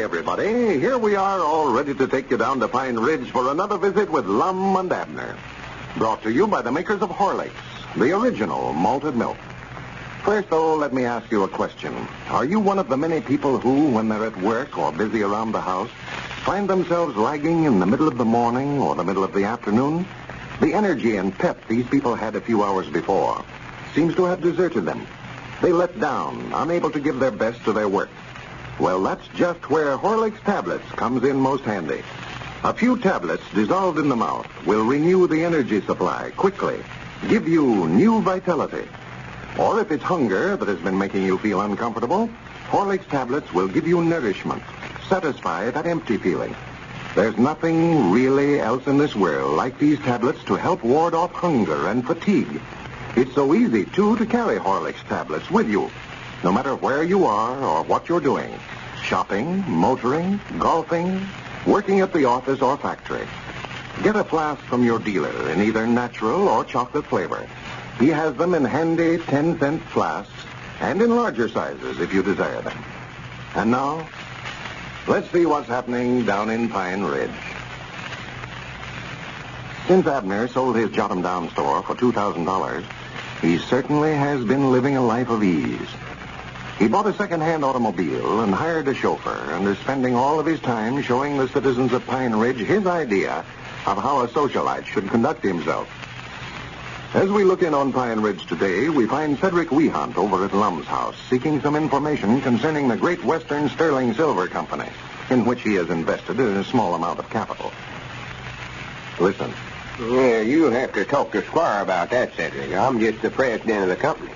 everybody. Here we are, all ready to take you down to Pine Ridge for another visit with Lum and Abner. Brought to you by the makers of Horlicks, the original malted milk. First, though, let me ask you a question. Are you one of the many people who, when they're at work or busy around the house, find themselves lagging in the middle of the morning or the middle of the afternoon? The energy and pep these people had a few hours before seems to have deserted them. They let down, unable to give their best to their work. Well, that's just where Horlicks tablets comes in most handy. A few tablets dissolved in the mouth will renew the energy supply quickly, give you new vitality. Or if it's hunger that has been making you feel uncomfortable, Horlicks tablets will give you nourishment, satisfy that empty feeling. There's nothing really else in this world like these tablets to help ward off hunger and fatigue. It's so easy, too, to carry Horlicks tablets with you, no matter where you are or what you're doing. Shopping, motoring, golfing, working at the office or factory. Get a flask from your dealer in either natural or chocolate flavor. He has them in handy 10-cent flasks and in larger sizes if you desire them. And now, let's see what's happening down in Pine Ridge. Since Abner sold his Jot'em Down store for $2,000, he certainly has been living a life of ease. He bought a second-hand automobile and hired a chauffeur and is spending all of his time showing the citizens of Pine Ridge his idea of how a socialite should conduct himself. As we look in on Pine Ridge today, we find Cedric Wehunt over at Lum's house seeking some information concerning the Great Western Sterling Silver Company, in which he has invested a small amount of capital. Listen. Yeah, you'll have to talk to Squire about that, Cedric. I'm just the president of the company.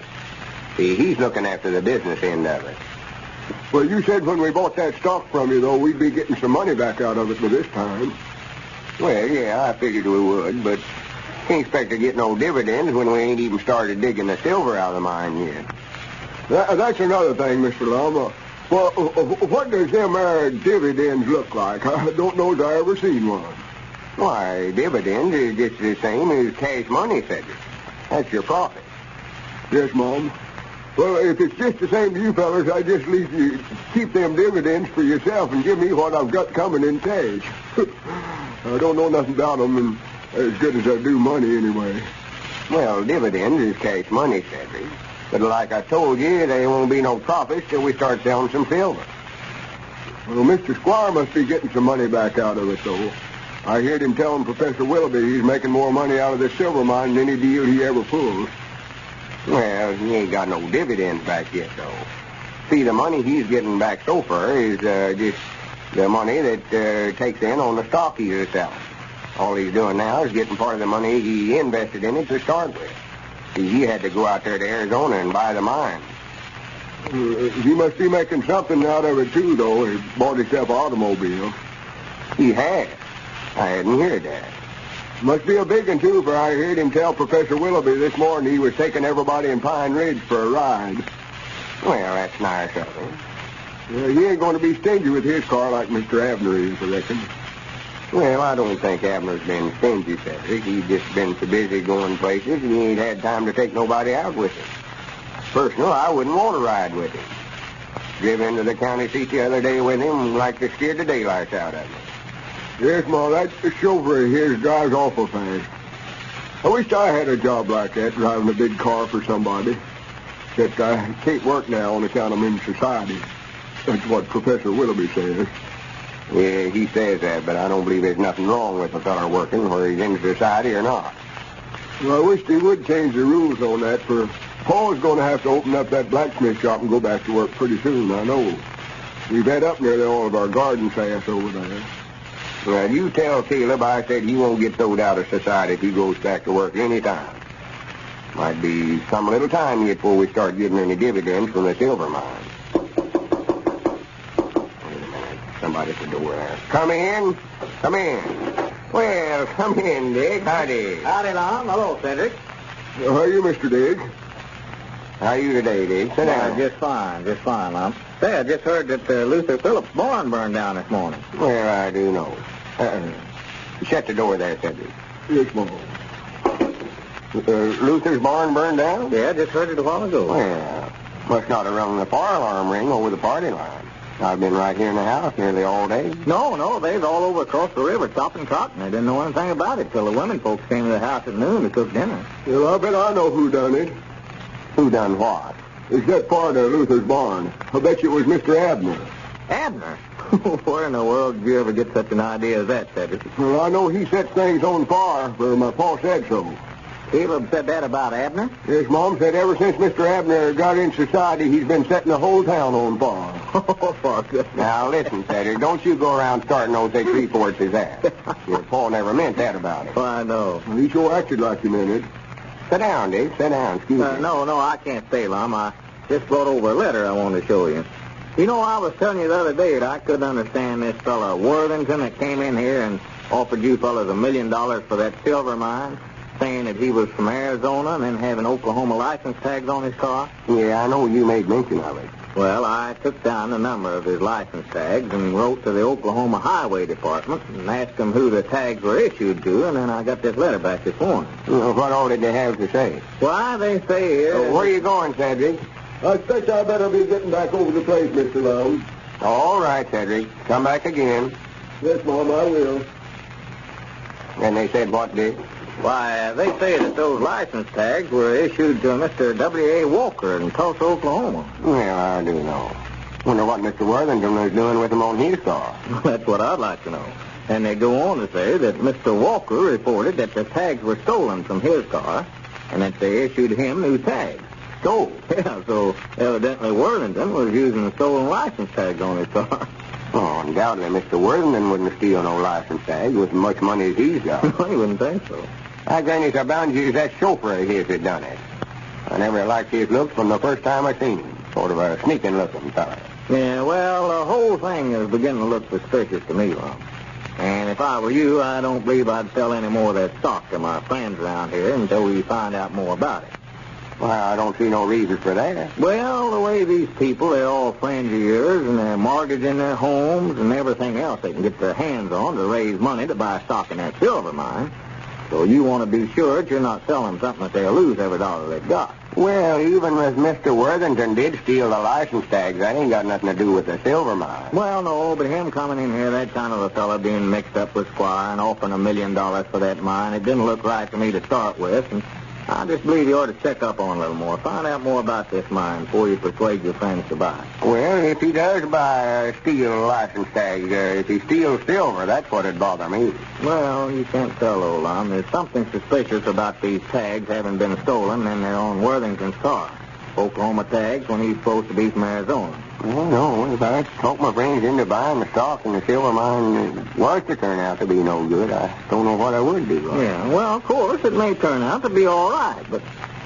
See, he's looking after the business end of it. Well, you said when we bought that stock from you, though, we'd be getting some money back out of it by this time. Well, yeah, I figured we would, but can't expect to get no dividends when we ain't even started digging the silver out of the mine yet. That's another thing, Mr. Lum. Well, what does them dividends look like? I don't know as I ever seen one. Why, dividends is just the same as cash money, Cedric. That's your profit. Yes, Mom. Well, if it's just the same to you fellas, I just leave you keep them dividends for yourself and give me what I've got coming in cash. I don't know nothing about them, and as good as I do money anyway. Well, dividends is cash money, Cedric. But like I told you, there won't be no profits till we start selling some silver. Well, Mr. Squire must be getting some money back out of it, though. I heard him telling Professor Willoughby he's making more money out of this silver mine than any deal he ever pulled. Well, he ain't got no dividends back yet, though. See, the money he's getting back so far is just the money that takes in on the stock he's selling. All he's doing now is getting part of the money he invested in it to start with. See, he had to go out there to Arizona and buy the mine. He must be making something out of it, too, though. He bought himself an automobile. He has. I hadn't heard that. Must be a big one, too, for I heard him tell Professor Willoughby this morning he was taking everybody in Pine Ridge for a ride. Well, that's nice of him. He ain't going to be stingy with his car like Mr. Abner is, I reckon. Well, I don't think Abner's been stingy, Cedric. He's just been so busy going places, and he ain't had time to take nobody out with him. Personal, I wouldn't want to ride with him. Drove into the county seat the other day with him like to scare the daylights out of me. Yes, Ma, that chauffeur of his drives awful fast. I wished I had a job like that, driving a big car for somebody. Except I can't work now on account I'm in society. That's what Professor Willoughby says. Yeah, he says that, but I don't believe there's nothing wrong with a feller working, whether he's in society or not. Well, I wish they would change the rules on that, for Paul's going to have to open up that blacksmith shop and go back to work pretty soon, I know. We've had up nearly all of our garden sass over there. Well, you tell Caleb I said he won't get thrown out of society if he goes back to work any time. Might be some little time yet before we start getting any dividends from the silver mine. Wait a minute. Somebody at the door there. Come in. Come in. Well, come in, Dick. Howdy. Howdy, Lum. Hello, Cedric. How are you, Mr. Diggs? How are you today, Dick? Sit down. Just fine, Lum. Say, I just heard that Luther Phillips' barn burned down this morning. Well, I do know. Shut the door there, Cedric. Yes, Mom. Luther's barn burned down? Yeah, I just heard it a while ago. Well, must not have rung the fire alarm ring over the party line. I've been right here in the house nearly all day. No, they's all over across the river chopping cotton. They didn't know anything about it till the women folks came to the house at noon to cook dinner. Well, I bet I know who done it. Who done what? It's that part of Luther's barn. I bet you it was Mr. Abner. Abner? Where in the world did you ever get such an idea as that, Cedric? Well, I know he sets things on fire, for my pa said so. Caleb said that about Abner? Yes, Mom said ever since Mr. Abner got in society, he's been setting the whole town on fire. Oh, for goodness. Now, listen, Cedric, don't you go around starting those thick reports as that. Your pa never meant that about it. Well, I know. Well, he sure acted like he meant it. Sit down, Dick. Sit down. Excuse me. No, I can't stay, Lum. I just brought over a letter I wanted to show you. You know, I was telling you the other day that I couldn't understand this fella Worthington that came in here and offered you fellas $1 million for that silver mine, saying that he was from Arizona and then having Oklahoma license tags on his car. Yeah, I know you made mention of it. Well, I took down the number of his license tags and wrote to the Oklahoma Highway Department and asked them who the tags were issued to, and then I got this letter back this morning. Well, what all did they have to say? Why, they say here... Where are you going, Cedric? I expect I better be getting back over the place, Mr. Loud. All right, Cedric. Come back again. Yes, Mom, I will. And they said what, Dick? Why, they say that those license tags were issued to Mr. W.A. Walker in Tulsa, Oklahoma. Well, I do know. Wonder what Mr. Worthington was doing with them on his car. That's what I'd like to know. And they go on to say that Mr. Walker reported that the tags were stolen from his car and that they issued him new tags. Stole? Yeah, so evidently Worthington was using the stolen license tags on his car. Oh, undoubtedly Mr. Worthington wouldn't steal no license tag with as much money as he's got. You wouldn't think so. I granny so bound you that chauffeur of his that done it. I never liked his looks from the first time I seen him. Sort of a sneaking-looking fella. Yeah, well, the whole thing is beginning to look suspicious to me, Lum. And if I were you, I don't believe I'd sell any more of that stock to my friends around here until we find out more about it. Well, I don't see no reason for that. Well, the way these people, they're all friends of yours, and they're mortgaging their homes and everything else they can get their hands on to raise money to buy stock in that silver mine. So you want to be sure that you're not selling something that they'll lose every dollar they've got. Well, even if Mr. Worthington did steal the license tags, that ain't got nothing to do with the silver mine. Well, no, but him coming in here, that kind of a fella being mixed up with Squire and offering $1 million for that mine, it didn't look right to me to start with, and I just believe you ought to check up on it a little more. Find out more about this mine before you persuade your friends to buy it. Well, if he does steal license tags, if he steals silver, that's what'd bother me. Well, you can't tell, old Lum. There's something suspicious about these tags having been stolen and they're on Worthington's car. Oklahoma tags when he's supposed to be from Arizona. Well, no, if I talk my friends into buying the stock in the silver mine was to turn out to be no good, I don't know what I would do. Yeah, well, of course, it may turn out to be all right, but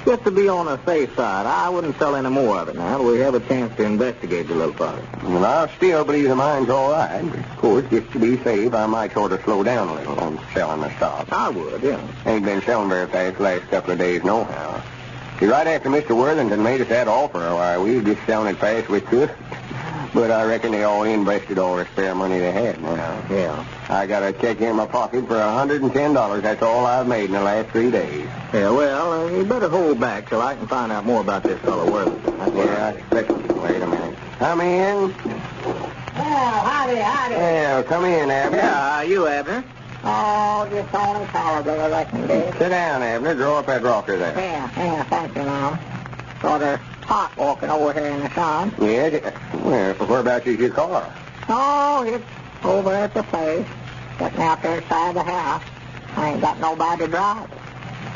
just to be on the safe side, I wouldn't sell any more of it now till we have a chance to investigate a little further. Well, I still believe the mine's all right. Of course, just to be safe, I might sort of slow down a little on selling the stock. I would, yeah. Ain't been selling very fast the last couple of days, nohow. See, right after Mr. Worthington made us that offer, why, we was just selling it fast we could. But I reckon they all invested all the spare money they had now. Yeah. I got a check in my pocket for $110. That's all I've made in the last 3 days. Yeah, well, you better hold back till I can find out more about this fellow Worthington. I expect you. Wait a minute. Come in. Well, howdy. Yeah, come in, Abner. Yeah, you, Abner. Oh, just only colored, I reckon, Dave. Sit down, Abner. Draw up that rocker there. Yeah, thank you, Mom. Sort of hot walking over here in the sun. Yeah? Well, whereabouts is your car? Oh, it's over at the place, sitting out there beside the house. I ain't got nobody to drive it.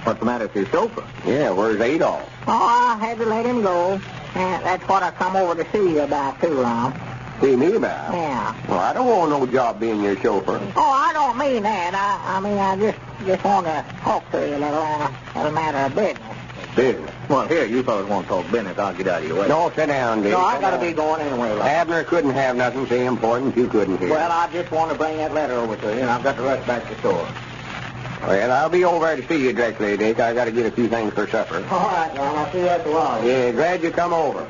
What's the matter with your chauffeur? Yeah, where's Adolph? Oh, I had to let him go. And that's what I come over to see you about, too, Mom. See me about? Yeah. Well, I don't want no job being your chauffeur. Oh, I don't mean that. I mean, I just want to talk to you a little on a matter of business. Business? Well, here, you fellas want to talk business. I'll get out of your way. No, sit down, Dick. No, I Sit got to down. be going anyway, Lum. Abner couldn't have nothing so important you couldn't hear. Well, I just want to bring that letter over to you, and I've got to rush back to the store. Well, I'll be over to see you directly, Dick. I got to get a few things for supper. All right, Lum. I'll see you after a while. Yeah, glad you come over.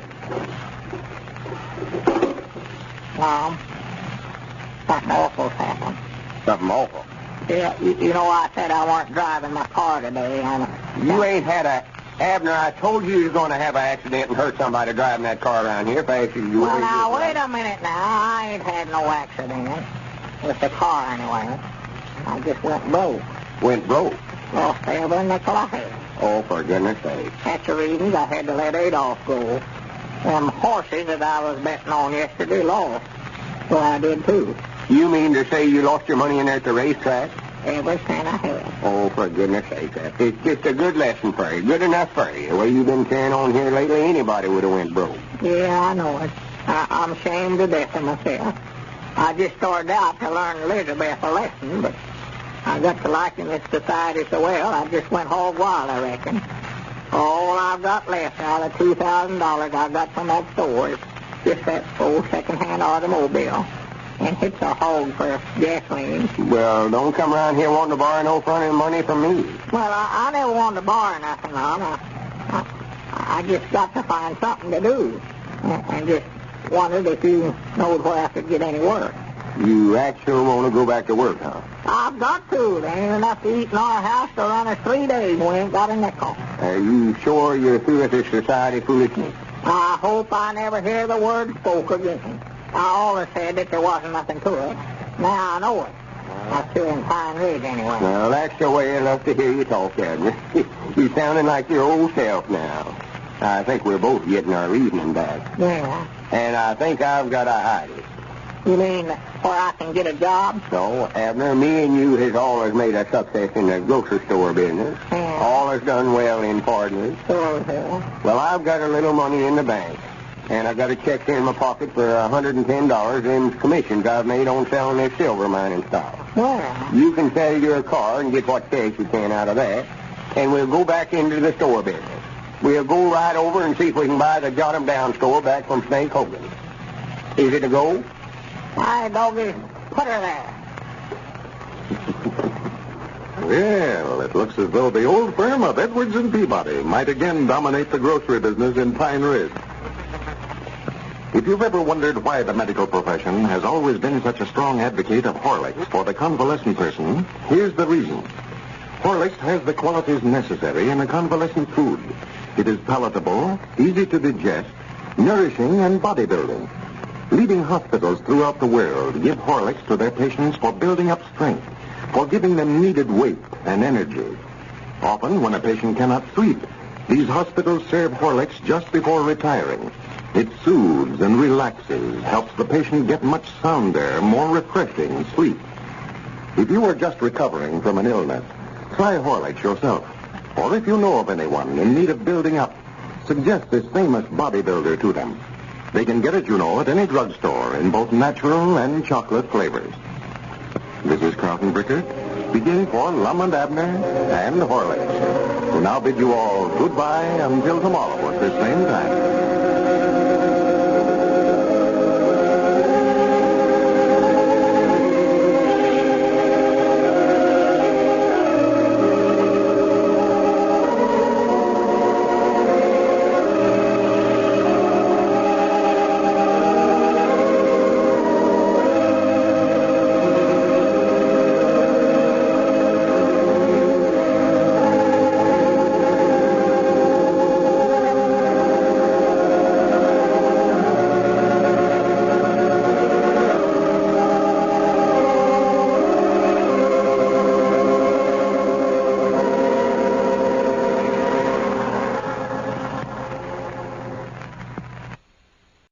Mom, something awful's happened. Something awful. Yeah, you know I said I weren't driving my car today. You ain't had a Abner, I told you was going to have an accident and hurt somebody driving that car around here fast as you Well, were. now, wait a minute now. I ain't had no accident. With the car, anyway. I just went broke. Went broke? Lost every nickel I had. Oh, for goodness sake. That's the reason I had to let Adolph go. Them horses that I was betting on yesterday lost. Well, I did, too. You mean to say you lost your money in there at the racetrack? Every cent I had. Oh, for goodness sake. It's just a good lesson for you. Good enough for you. The way you've been carrying on here lately, anybody would have went broke. Yeah, I know it. I'm ashamed to death of myself. I just started out to learn Elizabeth a lesson, but I got to liking this society so well, I just went hog wild, I reckon. All I've got left out of $2,000 I got from that store is just that old second-hand automobile. And it's a hog for gasoline. Well, don't come around here wanting to borrow no funny money from me. Well, I never wanted to borrow nothing, Lum. I just got to find something to do. And just wondered if you knowed where I could get any work. You actually want to go back to work, huh? I've got to. There ain't enough to eat in our house to run us 3 days. We ain't got a nickel. Are you sure you're through with this society foolishness? I hope I never hear the word spoke again. I always said that there wasn't nothing to it. Now I know it. That's here in Pine Ridge, anyway. Well, that's the way I love to hear you talk, Abner. You're sounding like your old self now. I think we're both getting our reasoning back. Yeah. And I think I've got a idea. You mean where I can get a job? No, Abner, me and you has always made a success in the grocery store business. Yeah. Always done well in partners. Sure, sure. Well, I've got a little money in the bank. And I've got a check in my pocket for $110 in commissions I've made on selling this silver mining stock. Well, You can sell your car and get what cash you can out of that, and we'll go back into the store business. We'll go right over and see if we can buy the Jot'em Down store back from Snake Hogan. Is it a go? hi, doggy. Put her there. Well, it looks as though the old firm of Edwards and Peabody might again dominate the grocery business in Pine Ridge. If you've ever wondered why the medical profession has always been such a strong advocate of Horlicks for the convalescent person, here's the reason. Horlicks has the qualities necessary in a convalescent food. It is palatable, easy to digest, nourishing, and bodybuilding. Leading hospitals throughout the world give Horlicks to their patients for building up strength, for giving them needed weight and energy. Often, when a patient cannot sleep, these hospitals serve Horlicks just before retiring. It soothes and relaxes, helps the patient get much sounder, more refreshing sleep. If you are just recovering from an illness, try Horlicks yourself. Or if you know of anyone in need of building up, suggest this famous bodybuilder to them. They can get it, you know, at any drugstore in both natural and chocolate flavors. This is Carlton Bricker, speaking for Lum and Abner and Horlicks, who now bid you all goodbye until tomorrow at this same time.